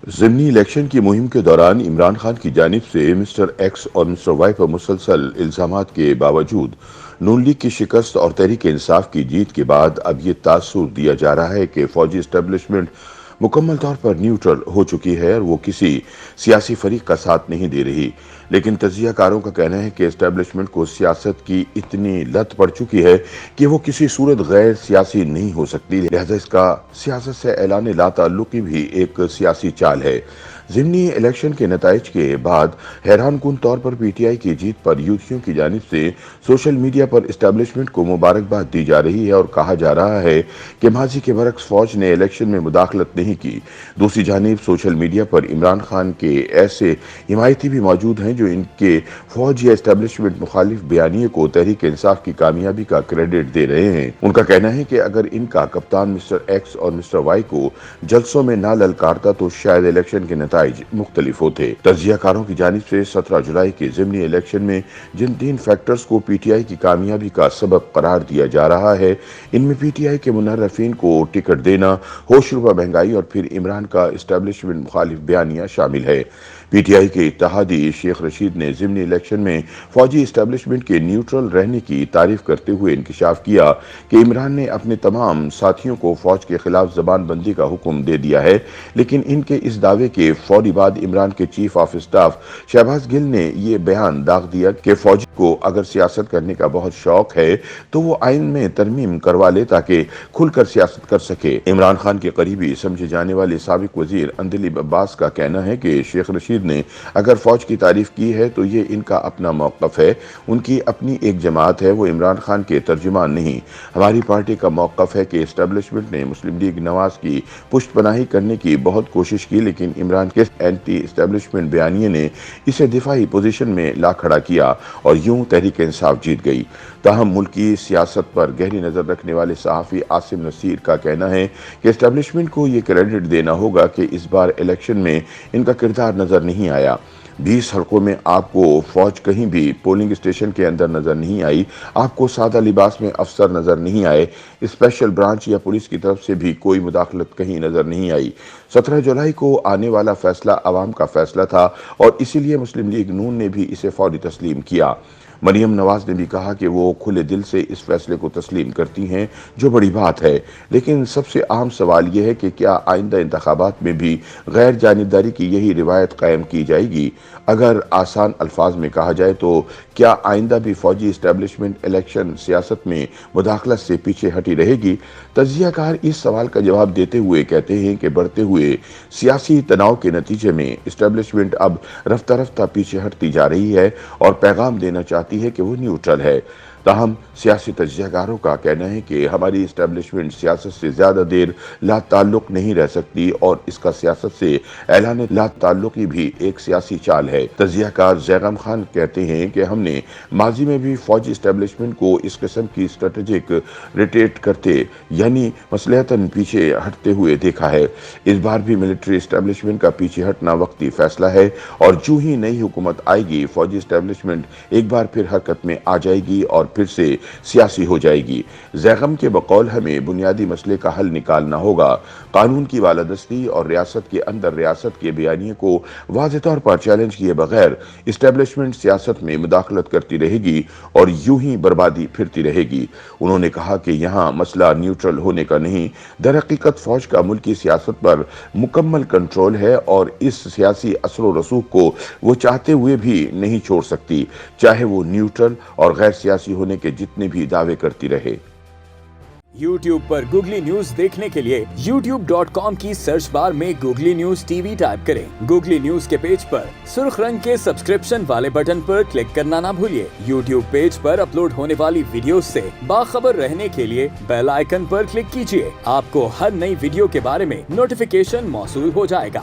ضمنی الیکشن کی مہم کے دوران عمران خان کی جانب سے مسٹر ایکس اور مسٹر وائی پر مسلسل الزامات کے باوجود نون لیگ کی شکست اور تحریک انصاف کی جیت کے بعد اب یہ تاثر دیا جا رہا ہے کہ فوجی اسٹیبلشمنٹ مکمل طور پر نیوٹرل ہو چکی ہے اور وہ کسی سیاسی فریق کا ساتھ نہیں دے رہی، لیکن تجزیہ کاروں کا کہنا ہے کہ اسٹیبلشمنٹ کو سیاست کی اتنی لت پڑ چکی ہے کہ وہ کسی صورت غیر سیاسی نہیں ہو سکتی، لہذا اس کا سیاست سے اعلان لا تعلقی بھی ایک سیاسی چال ہے۔ ضمنی الیکشن کے نتائج کے بعد حیران کن طور پر پی ٹی آئی کی جیت پر یوتھیوں کی جانب سے سوشل میڈیا پر اسٹیبلشمنٹ کو مبارکباد دی جا رہی ہے اور کہا جا رہا ہے کہ ماضی کے برعکس فوج نے الیکشن میں مداخلت نہیں کی۔ دوسری جانب سوشل میڈیا پر عمران خان کے ایسے حمایتی بھی موجود ہیں جو ان کے فوج یا اسٹیبلشمنٹ مخالف بیانیے کو تحریک انصاف کی کامیابی کا کریڈٹ دے رہے ہیں۔ ان کا کہنا ہے کہ اگر ان کا کپتان مسٹر ایکس اور مسٹر وائی کو جلسوں میں نہ للکارتا تو شاید الیکشن کے نتائج مختلف ہوتے۔ تجزیہ کاروں کی جانب سے 17 جولائی کے ضمنی الیکشن میں جن 3 فیکٹرز کو پی ٹی آئی کی کامیابی کا سبب قرار دیا جا رہا ہے، ان میں پی ٹی آئی کے منحرفین کو ٹکٹ دینا، ہوش ربا مہنگائی اور پھر عمران کا اسٹیبلشمنٹ مخالف بیانیہ شامل ہے۔ پی ٹی آئی کے اتحادی شیخ رشید نے ضمنی الیکشن میں فوجی اسٹیبلشمنٹ کے نیوٹرل رہنے کی تعریف کرتے ہوئے انکشاف کیا کہ عمران نے اپنے تمام ساتھیوں کو فوج کے خلاف زبان بندی کا حکم دے دیا ہے، لیکن ان کے اس دعوے کے فوری بعد عمران کے چیف آف اسٹاف شہباز گل نے یہ بیان داغ دیا کہ فوجی کو اگر سیاست کرنے کا بہت شوق ہے تو وہ آئین میں ترمیم کروا لے تاکہ کھل کر سیاست کر سکے۔ عمران خان کے قریبی سمجھے جانے والے سابق وزیر اندلیب عباس کا کہنا ہے کہ شیخ رشید نے اگر فوج کی تعریف کی ہے تو یہ ان کا اپنا موقف ہے، ان کی اپنی ایک جماعت ہے، وہ عمران خان کے ترجمان نہیں۔ ہماری پارٹی کا موقف ہے کہ اسٹیبلشمنٹ نے مسلم لیگ نواز کی پشت پناہی کرنے کی بہت کوشش کی، لیکن عمران کے اینٹی اسٹیبلشمنٹ بیانیے نے اسے دفاعی پوزیشن میں لا کھڑا کیا اور یوں تحریک انصاف جیت گئی۔ تاہم ملکی سیاست پر گہری نظر رکھنے والے صحافی عاصم نصیر کا کہنا ہے کہ اسٹیبلشمنٹ کو یہ کریڈٹ دینا ہوگا کہ اس بار الیکشن میں ان کا کردار نظر نہیں آیا۔ 20 حلقوں میں آپ کو فوج کہیں بھی پولنگ اسٹیشن کے اندر نظر نہیں آئی، آپ کو سادہ لباس میں افسر نظر نہیں آئے، اسپیشل برانچ یا پولیس کی طرف سے بھی کوئی مداخلت کہیں نظر نہیں آئی۔ 17 جولائی کو آنے والا فیصلہ عوام کا فیصلہ تھا اور اسی لیے مسلم لیگ نون نے بھی اسے فوری تسلیم کیا۔ مریم نواز نے بھی کہا کہ وہ کھلے دل سے اس فیصلے کو تسلیم کرتی ہیں، جو بڑی بات ہے، لیکن سب سے اہم سوال یہ ہے کہ کیا آئندہ انتخابات میں بھی غیر جانبداری کی یہی روایت قائم کی جائے گی؟ اگر آسان الفاظ میں کہا جائے تو کیا آئندہ بھی فوجی اسٹیبلشمنٹ الیکشن سیاست میں مداخلت سے پیچھے ہٹی رہے گی؟ تجزیہ کار اس سوال کا جواب دیتے ہوئے کہتے ہیں کہ بڑھتے ہوئے سیاسی تناؤ کے نتیجے میں اسٹیبلشمنٹ اب رفتہ رفتہ پیچھے ہٹتی جا رہی ہے اور پیغام دینا چاہتی ہے کہ وہ نیوٹرل ہے۔ تاہم سیاسی تجزیہ کاروں کا کہنا ہے کہ ہماری اسٹیبلشمنٹ سیاست سے زیادہ دیر لا تعلق نہیں رہ سکتی اور اس کا سیاست سے اعلان لا تعلقی بھی ایک سیاسی چال ہے۔ تجزیہ کار زیغم خان کہتے ہیں کہ ہم نے ماضی میں بھی فوجی اسٹیبلشمنٹ کو اس قسم کی اسٹریٹجک ریٹیٹ کرتے یعنی مصلحتاً پیچھے ہٹتے ہوئے دیکھا ہے۔ اس بار بھی ملٹری اسٹیبلشمنٹ کا پیچھے ہٹنا وقتی فیصلہ ہے اور جو ہی نئی حکومت آئے گی فوجی اسٹیبلشمنٹ ایک بار پھر حرکت میں آ جائے گی اور پھر سے سیاسی ہو جائے گی۔ زیغم کے بقول ہمیں بنیادی مسئلے کا حل نکالنا ہوگا۔ قانون کی بالادستی اور ریاست کے اندر ریاست کے بیانیے کو واضح طور پر چیلنج کیے بغیر اسٹیبلشمنٹ سیاست میں مداخلت کرتی رہے گی اور یوں ہی بربادی پھرتی رہے گی۔ انہوں نے کہا کہ یہاں مسئلہ نیوٹرل ہونے کا نہیں، در حقیقت فوج کا ملکی سیاست پر مکمل کنٹرول ہے اور اس سیاسی اثر و رسوخ کو وہ چاہتے ہوئے بھی نہیں چھوڑ سکتی، چاہے وہ نیوٹرل اور غیر سیاسی ہونے کے جتنے بھی دعوے کرتی رہے۔ یوٹیوب پر گوگلی نیوز دیکھنے کے لیے youtube.com کی سرچ بار میں googly news T V type کریں۔ گوگلی نیوز کے پیج پر سرخ رنگ کے سبسکرپشن والے بٹن پر کلک کرنا نہ بھولیے۔ یوٹیوب پیج پر اپلوڈ ہونے والی ویڈیوز سے باخبر رہنے کے لیے بیل آئیکن پر کلک کیجیے۔ آپ کو ہر نئی ویڈیو کے بارے میں نوٹیفیکیشن موصول ہو جائے گا۔